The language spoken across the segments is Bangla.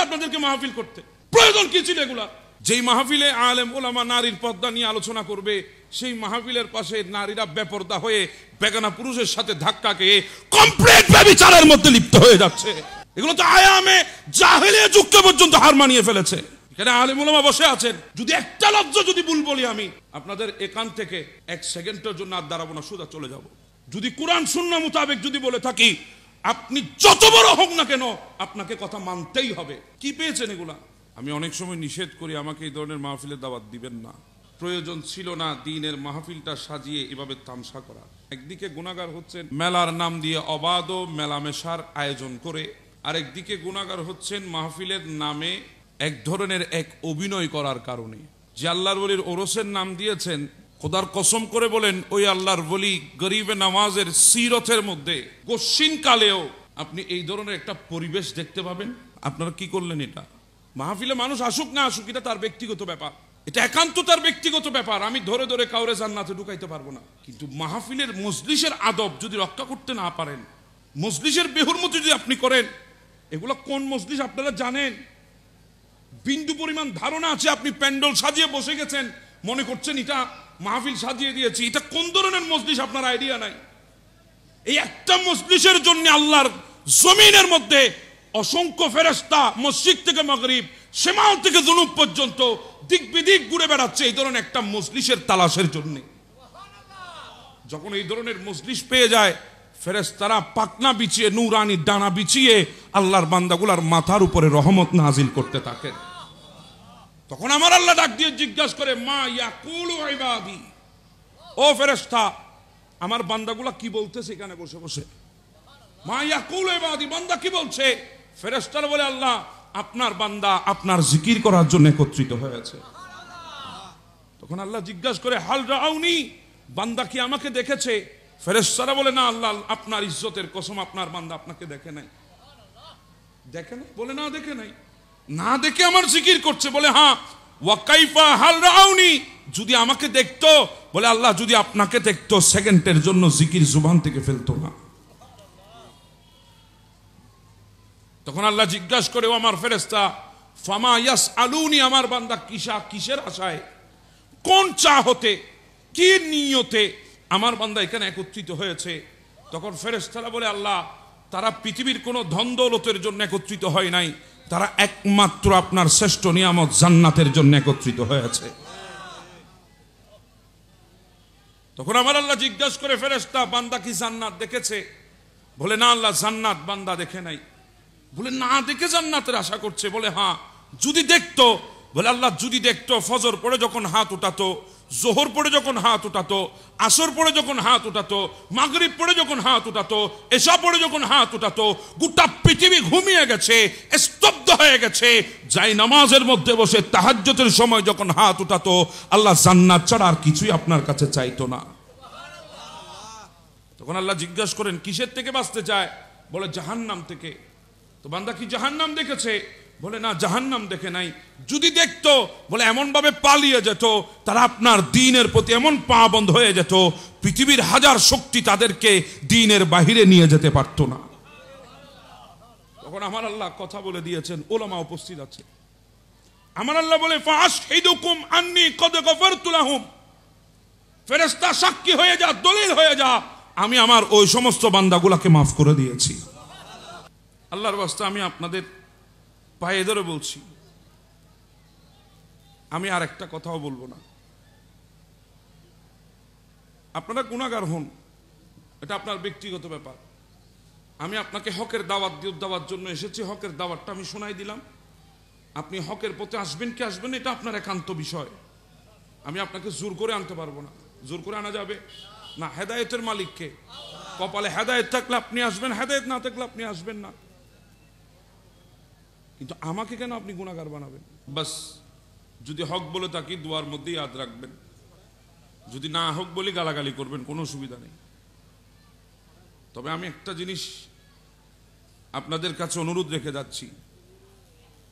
আপনাদেরকে মাহফিল করতে? প্রয়োজন কি ছিল এগুলা? যেই মাহফিলে আলেম ওলামা নারীর পর্দা নিয়ে আলোচনা করবে, সেই মাহফিলের পাশে নারীরা বেপর্দা হয়ে বেগানা পুরুষের সাথে ধাক্কা খেয়ে কমপ্লিট ব্যভিচারের মধ্যে লিপ্ত হয়ে যাচ্ছে। এগুলো তো আয়ামে জাহেলিয়া যুগকে পর্যন্ত হার মানিয়ে ফেলেছে। এখানে আলেম ওলামা বসে আছেন, যদি একটা লজ্জা যদি ভুল বলি আমি আপনাদের এখান থেকে এক সেকেন্ডের জন্য আর দাঁড়াবো না, সোজা চলে যাব। যদি কোরআন সুন্নাহ মোতাবেক যদি বলে থাকি, আপনি যত বড় হোক না কেন আপনাকে কথা মানতেই হবে। কি পেয়েছেন এগুলা? আমি অনেক সময় নিষেধ করি, আমাকে এই ধরনের মাহফিলের দাওয়াত দিবেন না। প্রয়োজন ছিল না দ্বীনের মাহফিলটা সাজিয়ে এভাবে তামসা করা। একদিকে গুনাহগার হচ্ছেন মেলার নাম দিয়ে অবাধ মেলামেশার আয়োজন করে, আরেকদিকে গুনাহগার হচ্ছেন মাহফিলের নামে এক ধরনের এক অভিনয় করার কারণে। যে আল্লাহর ওলির ওরসের নাম দিয়েছেন, খোদার কসম করে বলেন ওই আল্লাহর ওলি গরিবে নামাজের সিরতের মধ্যে কশিন কালেও আপনি এই ধরনের একটা পরিবেশ দেখতে পাবেন। আপনারা কি করলেন? এটা মাহফিলে মানুষ আসুক না আসুক, এটা তার ব্যক্তিগত ব্যাপার, এটা একান্ত তার ব্যক্তিগত ব্যাপার। আমি ধরে ধরে কাউরে জান্নাতে ঢুকাইতে পারবো না। কিন্তু মাহফিলের মজলিসের আদব যদি রক্ষা করতে না পারেন, মজলিসের বেহুরমতি যদি আপনি করেন, এগুলো কোন মজলিস আপনারা জানেন? বিন্দু পরিমাণ ধারণা আছে? আপনি প্যান্ডেল সাজিয়ে বসে গেছেন, মনে করছেন এটা মাহফিল সাজিয়ে দিয়েছি। এটা কোন ধরনের মজলিস আপনার আইডিয়া নাই। এই একটা মজলিসের জন্য আল্লাহর জমিনের মধ্যে অসংখ্য ফেরেশতা মসজিদ থেকে মাগরিব, সেমাল থেকে জুনুব পর্যন্ত দিক বিদিক ঘুরে বেড়াচ্ছে এই ধরনের একটা মজলিসের তালাশের জন্য। যখন এই ধরনের মজলিস পেয়ে যায়, ফেরেশতারা পাকনা বিছিয়ে নূরানি ডানা বিছিয়ে আল্লাহর বান্দাগুলার মাথার উপরে রহমত নাজিল করতে থাকেন। তখন আমার আল্লাহ ডাক দিয়ে জিজ্ঞাসা করে, মা ইয়াকুলু ইবাদি, ও ফেরেশতা আমার বান্দাগুলা কি বলতেছে এখানে বসে বসে? মা ইয়াকুলু ইবাদি, বান্দা কি বলছে? ফেরেশতারা বলে, আল্লাহ আপনার বান্দা আপনার জিকির করার জন্য একত্রিত হয়েছে। তখন আল্লাহ জিজ্ঞাসা করে, হাল রাউনি, বান্দা কি আমাকে দেখেছে? ফেরেশতারা বলে, না আল্লাহ আপনার ইজ্জতের কসম আপনার বান্দা আপনাকে দেখে নাই। দেখে নাই? বলে না দেখে নাই। না দেখে আমার জিকির করছে। বলে হ্যাঁ। ওয়া কাইফা হাল রাউনি, যদি আমাকে দেখতো, বলে আল্লাহ যদি আপনাকে দেখতো সেকেন্ডের জন্য জিকির জুবান থেকে ফেলতো না। তখন আল্লাহ জিজ্ঞাসা করে, ও আমার ফেরেশতা ফামা ইয়াসআলুনি, আমার বান্দা কিসের আশায়, কোন চাহতে, কি নিয়তে আমার বান্দা এখানে একত্রিত হয়েছে? তখন ফেরেশতারা বলে, আল্লাহ তারা পৃথিবীর কোন ধন দৌলতের জন্য একত্রিত হয় নাই, তারা একমাত্র আপনার শ্রেষ্ঠ নিয়ামত জান্নাতের জন্য একত্রিত হয়েছে। তখন আমার আল্লাহ জিজ্ঞাসা করে, ফেরেশতা বান্দা কি জান্নাত দেখেছে? বলে না আল্লাহ জান্নাত বান্দা দেখে নাই। বলে না দেখে জান্নাতের আশা করছে? বলে হ্যাঁ। যদি দেখতো? বলে আল্লাহ যদি দেখতো ফজর পড়ে যখন হাত উঠাতো, জোহর পড়ে যখন হাত উঠাতো, আসর পড়ে যখন হাত উঠাতো, মাগরিব পড়ে যখন হাত উঠাতো, এশা পড়ে যখন হাত উঠাতো, গোটা পৃথিবী ঘুমিয়ে গেছে, স্তব্ধ হয়ে গেছে, যাই নামাজের মধ্যে বসে তাহাজ্জুদের সময় যখন হাত উঠাতো, আল্লাহ জান্নাত ছাড়া আর কিছুই আপনার কাছে চাইতো না। তখন আল্লাহ জিজ্ঞাসা করেন, কিসের থেকে বাঁচতে চায়? বলে জাহান্নাম থেকে। তো বান্দা কি জাহান্নাম দেখেছে? বলে না জাহান্নাম দেখে নাই। যদি দেখতো, বলে এমন ভাবে পালিয়ে যেত, তারা আপনার দ্বীনের প্রতি এমন পাবন্ধ হয়ে যেত, পৃথিবীর হাজার শক্তি তাদেরকে দ্বীনের বাহিরে নিয়ে যেতে পারতো না। তখন আমার আল্লাহ কথা বলে দিয়েছেন, ওলামা উপস্থিত আছে। আমার আল্লাহ বলে, ফাআশহিদুকুম আন্নী কদ গফারতু লাহুম, ফেরেশতা সাক্ষী হয়ে যা, দলিল হয়ে যা, আমি আমার ওই সমস্ত বান্দাগুলোকে মাফ করে দিয়েছি। আল্লাহর ওয়াস্তে আমি আপনাদের পায়ে ধরে বলছি, আমি আর একটা কথাও বলবো না। আপনারা গুনাহগার হন, এটা আপনার ব্যক্তিগত ব্যাপার। আমি আপনাকে হকের দাওয়াত দেওয়ার জন্য এসেছি, হকের দাওয়াতটা আমি শোনাই দিলাম। আপনি হকের পথে আসবেন কি আসবেন এটা আপনার একান্ত বিষয়। আমি আপনাকে জোর করে আনতে পারবো না। জোর করে আনা যাবে না। হেদায়েতের মালিককে, কপালে হেদায়েত থাকলে আপনি আসবেন, হেদায়েত না থাকলে আপনি আসবেন না। কিন্তু আমাকে কেন আপনি গুনাহগার বানাবেন? বাস যদি হক বলে থাকি দুয়ার মধ্যে ইয়াদ রাখবেন, যদি না হক বলি গালাগালি করবেন, কোনো অসুবিধা নেই। তবে আমি একটা জিনিস আপনাদের কাছে অনুরোধ রেখে যাচ্ছি,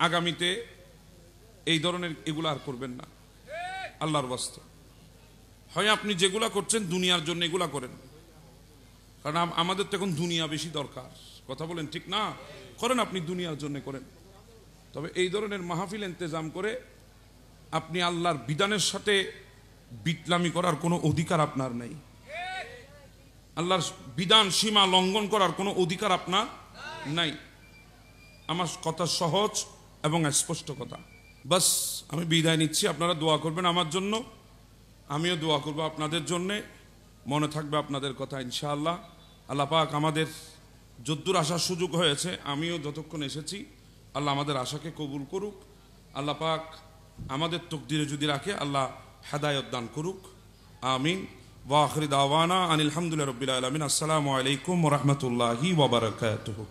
আগামীতে এই ধরনের এগুলো আর করবেন না আল্লাহর ওয়াস্তে। হয় আপনি যেগুলা করছেন দুনিয়ার জন্য এগুলা করেন, কারণ আমাদের তো এখন দুনিয়া বেশি দরকার। কথা বলেন ঠিক না? করেন, আপনি দুনিয়ার জন্য করেন। তবে এই ধরনের মাহফিল ইন্তেজাম করে আপনি আল্লাহর বিধানের সাথে বিটলামি করার কোনো অধিকার আপনার নেই। আল্লাহর বিধান সীমা লঙ্ঘন করার কোনো অধিকার আপনার নাই। আমার কথা সহজ এবং স্পষ্ট কথা। বাস আমি বিদায় নিচ্ছি। আপনারা দোয়া করবেন আমার জন্য, আমিও দোয়া করব আপনাদের জন্যে। মনে থাকবে আপনাদের কথা ইনশাআল্লাহ। আল্লাহ পাক আমাদের যদ্দূর আসার সুযোগ হয়েছে, আমিও যতক্ষণ এসেছি, আল্লাহ আমাদের আশাকে কবুল করুক। আল্লাহ পাক আমাদের তকদিরে যদি রাখে আল্লাহ হেদায়েত দান করুক। আমিন। ওয়া আখির দাওয়ানা আনিল হামদুলিল্লাহি রাব্বিল আলামিন। আসসালামু আলাইকুম ওয়া রাহমাতুল্লাহি ওয়া বারাকাতুহু।